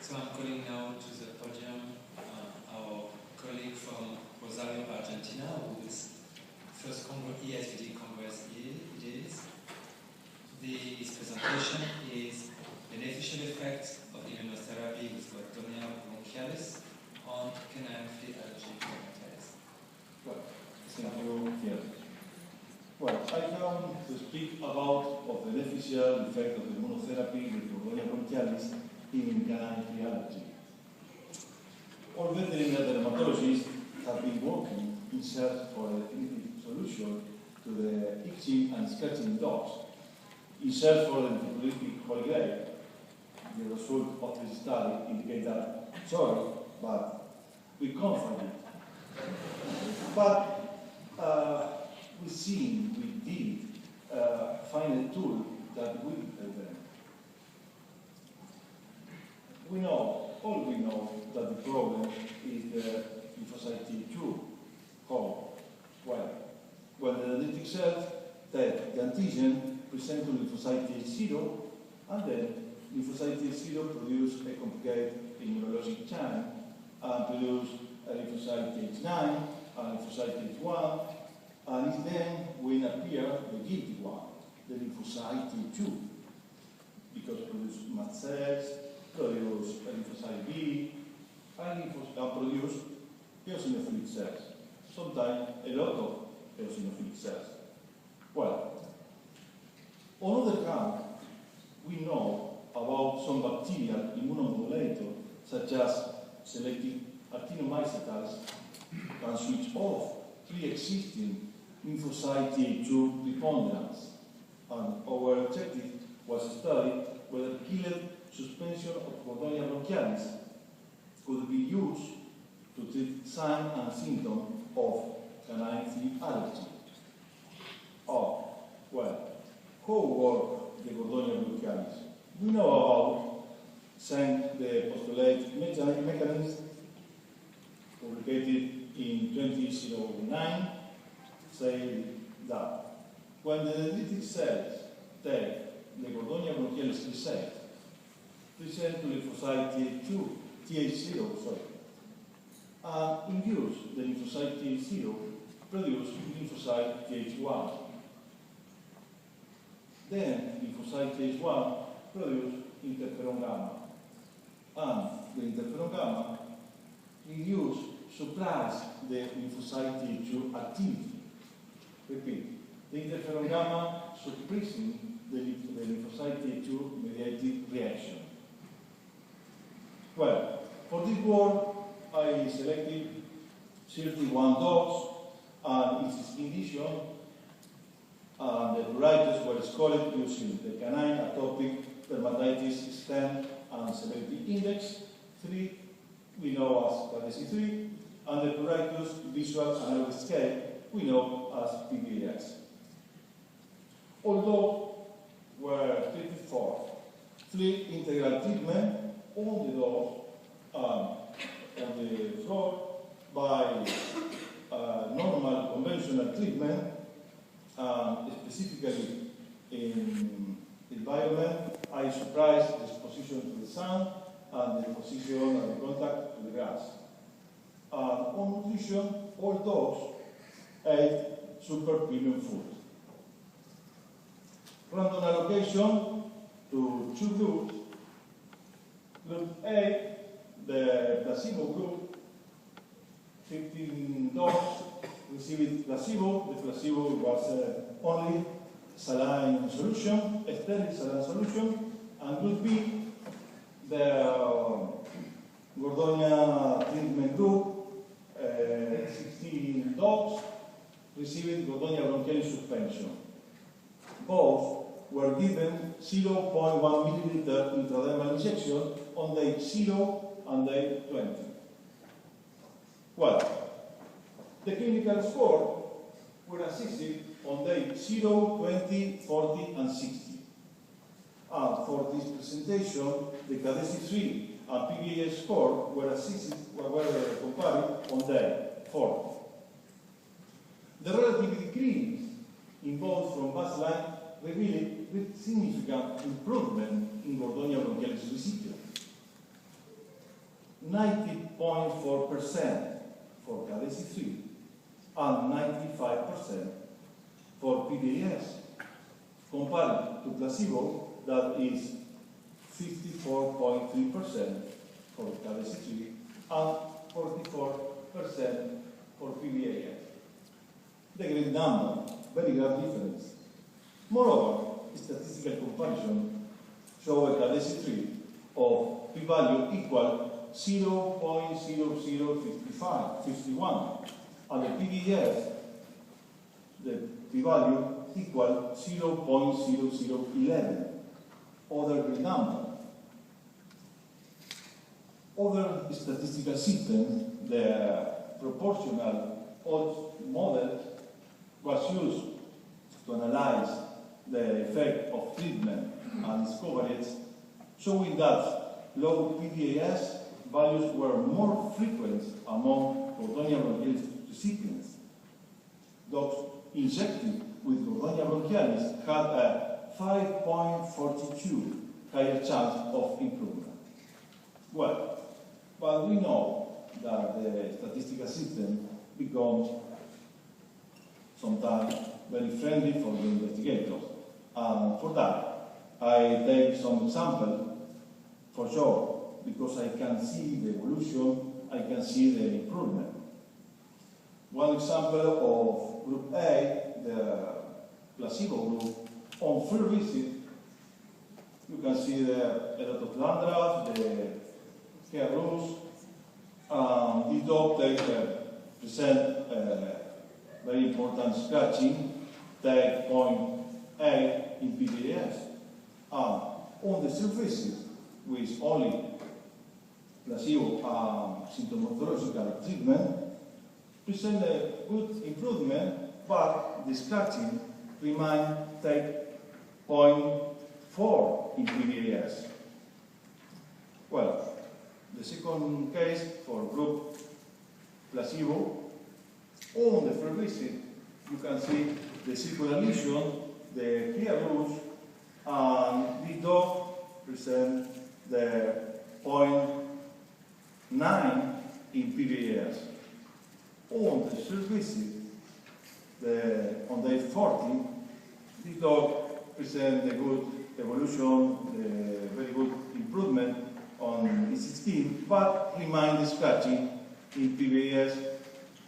So I'm calling now to the podium our colleague from Rosario, Argentina, whose first ESVD Congress it is. His presentation is beneficial effects of immunotherapy with Gordonia bronchialis on canine flea allergy dermatitis. Well, thank you. Yes. Well, I come to speak about the beneficial effect of immunotherapy with Gordonia bronchialis in canine flea allergy. All veterinary dermatologists have been working in search for a definitive solution to the itching and scratching dogs, in search for a therapeutic holy grail. The result of this study indicate that, sorry, but we can't find it. But we did find a tool that will help them. All we know that the problem is the lymphocyte T2 called. Well, when the dendritic cells take the antigen, present to lymphocyte T0, and then lymphocyte T0 produce a complicated immunologic chain and produce a lymphocyte H9 and lymphocyte H1, and it's then when appear the guilty one, the lymphocyte T2, because produce mast cells, produce lymphocyte B, and produce eosinophilic cells, sometimes a lot of eosinophilic cells. Well, on the other hand, we know about some bacterial immunomodulators, such as selective actinomycetes, can switch off pre-existing lymphocyte T2 preponderance. And our objective was to study whether killer suspension of Gordonia bronchialis could be used to treat signs and symptoms of canine flea allergy. Oh, well, how work the Gordonia bronchialis? We know about the postulate mechanism publicated in 2009, say that when the dendritic cells take the Gordonia bronchialis receptor, present to lymphocyte Th0, and induce the lymphocyte T0 produce lymphocyte Th1. Then lymphocyte Th1 produce interferon gamma, and the interferon gamma suppress the lymphocyte T2 activity. Repeat, the interferon gamma suppressing the lymphocyte T2 mediated reaction. Well, for this work, I selected 31 dogs, and its condition, and the varieties were scored using the canine atopic dermatitis stem and severity index 3, we know as KDC3, and the pruritus visual analog scale, we know as PVS. Although were treated for 3 integral treatment on the dog on the floor by normal conventional treatment, specifically in the environment, I surprised the exposition to the sun and the exposition and the contact to the grass. On nutrition, all dogs ate super premium food. Random allocation to 2 groups. Group A, the placebo group, 15 dogs received placebo. The placebo was only saline solution, sterile saline solution. And group B, the Gordonia treatment group, 16 dogs received Gordonia bronchialis suspension. Both were given 0.1 milliliter intradermal injection on day 0 and day 20. Well, the clinical score were assessed on day 0, 20, 40, and 60. And for this presentation, the KDC3 and PVS score were compared on day 40. The relative decrease in both from baseline revealed significant improvement in Gordonia bronchialis recipient. 90.4% for KDC3 and 95% for PDAS, compared to placebo that is 54.3% for KDC3 and 44% for PDAS. The great number, very great difference. Moreover, statistical comparison show a KDC3 of p-value equal 0.0051, and the PDAS, the p-value equal 0.0011, other great number. Other statistical systems, the proportional odds model was used to analyze the effect of treatment and discoveries, showing that low PDAS values were more frequent among Gordonia bronchialis recipients. Dogs injected with Gordonia bronchialis had a 5.42 higher chance of improvement. Well, but we know that the statistical system becomes sometimes very friendly for the investigators. And for that, I take some example for sure, because I can see the evolution, I can see the improvement. One example of group A, the placebo group, on first visit, you can see the eratoslandras, the hair roots, the dog present very important scratching, take 0.8 in PDAS. On the surfaces, with only placebo symptomatological treatment, present a good improvement, but the scratching remain take 0.4 in PDAS. Well, the second case for group placebo, on the first visit, you can see the circular lesion, the clear roots, and the dog present the 0.9 in PDAS. On the third visit, on day 40, the dog present the good evolution, the very good improvement on its skin, but remain the scratching in PDAS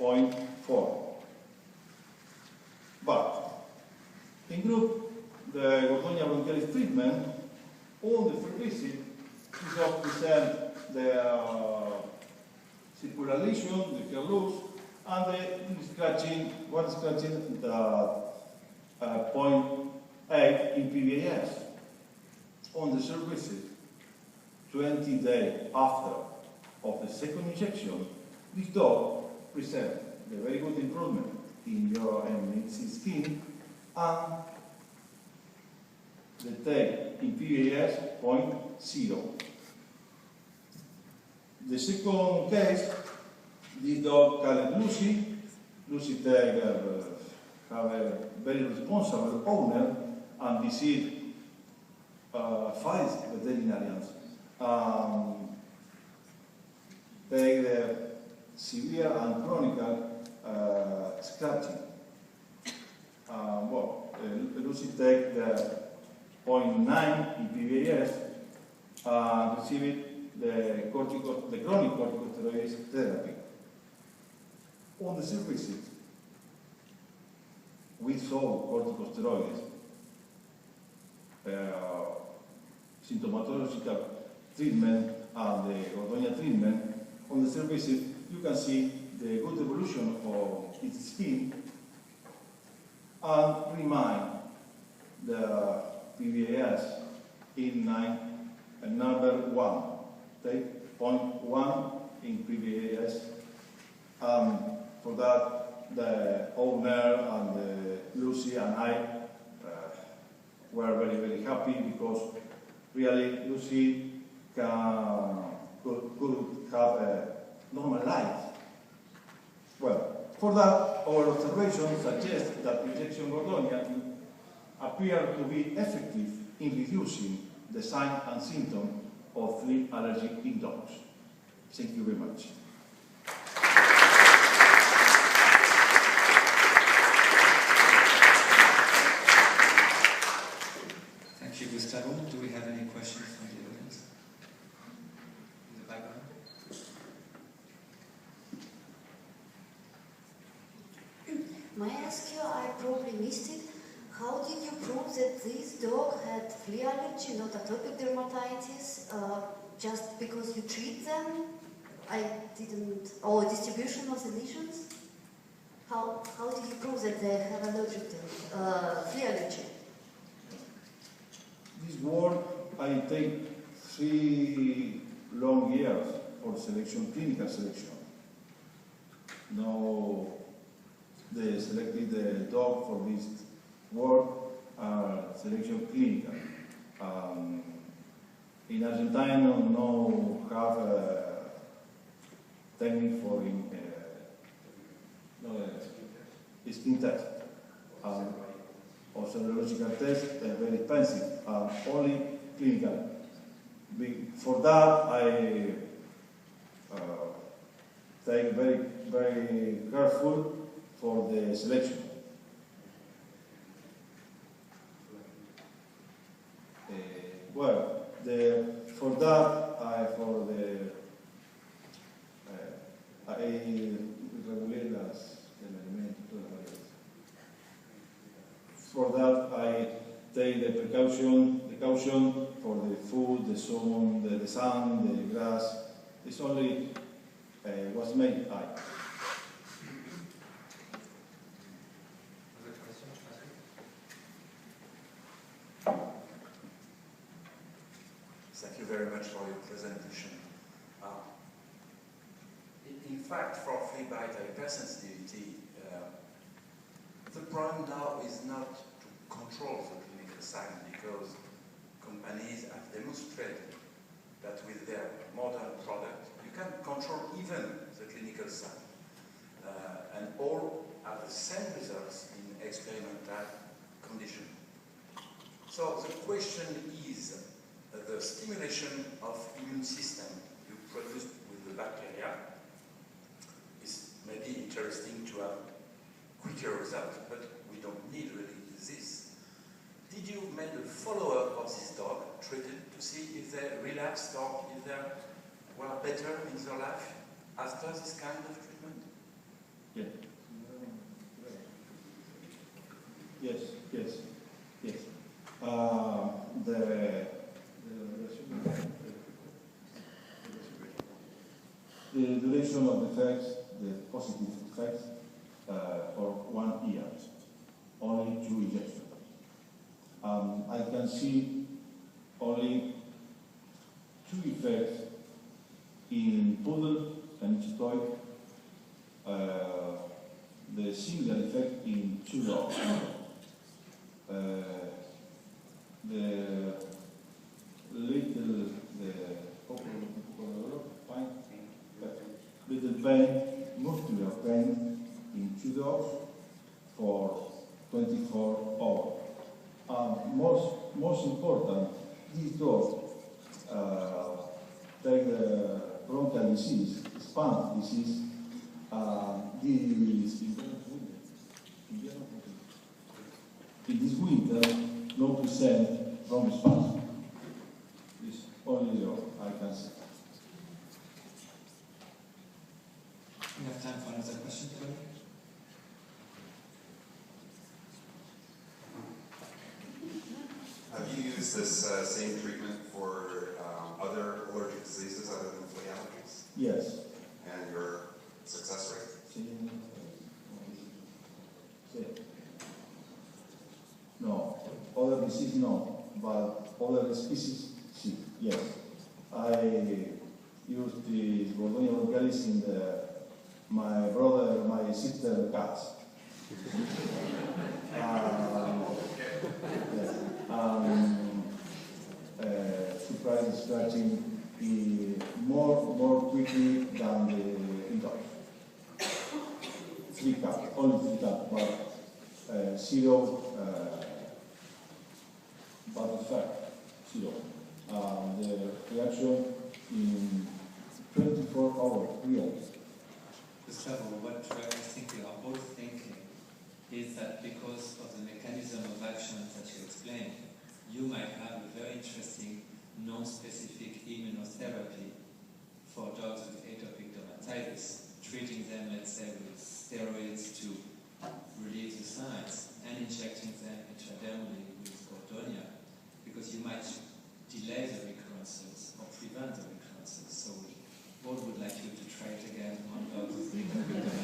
0.4. But in group, the Gordonia bronchialis treatment, on the first visit, the dog present the circular lesion, the hair loss, and the scratching, one scratching the 0.8 in PDAS. On the third visit, 20 days after of the second injection, this dog presents the very good improvement in its skin, and the take in PDAS 0.0. The second case, this dog called Lucy. Lucy have a very responsible owner and visit 5 veterinarians. Take the severe and chronic scratching. Lucy take the 0.9 in PDAS and receive the chronic corticosteroid therapy. On the third visit, we saw corticosteroids, symptomatological treatment, and the Gordonia treatment. On the third visit, you can see the good evolution of its skin and remain the PDAS in number 1. Take 0.1 in PDAS. For that, the owner and Lucy and I were very, very happy, because really Lucy could have a normal life. Well, for that, our observations suggest that injection Gordonia appear to be effective in reducing the signs and symptoms of flea allergy in dogs. Thank you very much. Thank you, Gustavo. Do we have any questions from the audience? In the background? May I ask you, I probably missed it, how did you prove that this dog had flea allergy, not atopic dermatitis, just because you treat them? I didn't, or distribution of the lesions? How did you prove that they have allergic to flea allergy? This work, I take 3 long years for selection, clinical selection. Now, they selected the dog for this work, selection clinical. In Argentina, no have a technique for skin test. Or serological test is very expensive, only clinical. For that, I take very careful for the selection. For that, I regulate For that, I take the precaution for the food, the sun, the grass. It's only what's made eye. Thank you very much for your presentation. In fact, for flea bite hypersensitivity, the problem now is not to control the clinical sign, because companies have demonstrated that with their modern product, you can control even the clinical sign. And all have the same results in experimental conditions. So the question is, the stimulation of immune system you produce with the bacteria is maybe interesting to have quicker results, but we don't need really this. Did you make a follow-up of this dog, treated to see if they relapsed or if they were better in their life after this kind of treatment? Yeah. Yes. The duration of the effects, the positive effects, for 1 year, only 2 injections. I can see only 2 effects in poodle and toy. The single effect in 2 dogs. The little pain, muscular pain in 2 dogs for 24 hours. Most important, these dogs take the bronchial disease, spunk disease. In this winter, no percent from spunk. It's only dog I can see. We have time for another question, please. Have you used this same treatment for other allergic diseases other than flea allergies? Yes. And your success rate? No. Other disease, no. But other species, yes. I used the Gordonia bronchialis in my brother, my sister cats. Surprising scratching more quickly than the dogs. 3 cats, only 3 cats, but 0 bad effect, 0. The reaction in 24 Gustavo, what I think we are both thinking is that because of the mechanism of action that you explained, you might have a very interesting non-specific immunotherapy for dogs with atopic dermatitis, treating them, let's say, with steroids to relieve the signs and injecting them intradermally with Gordonia, because you might delay the recurrences or prevent the recurrences. So we both would like you to try it again on dogs with atopic dermatitis.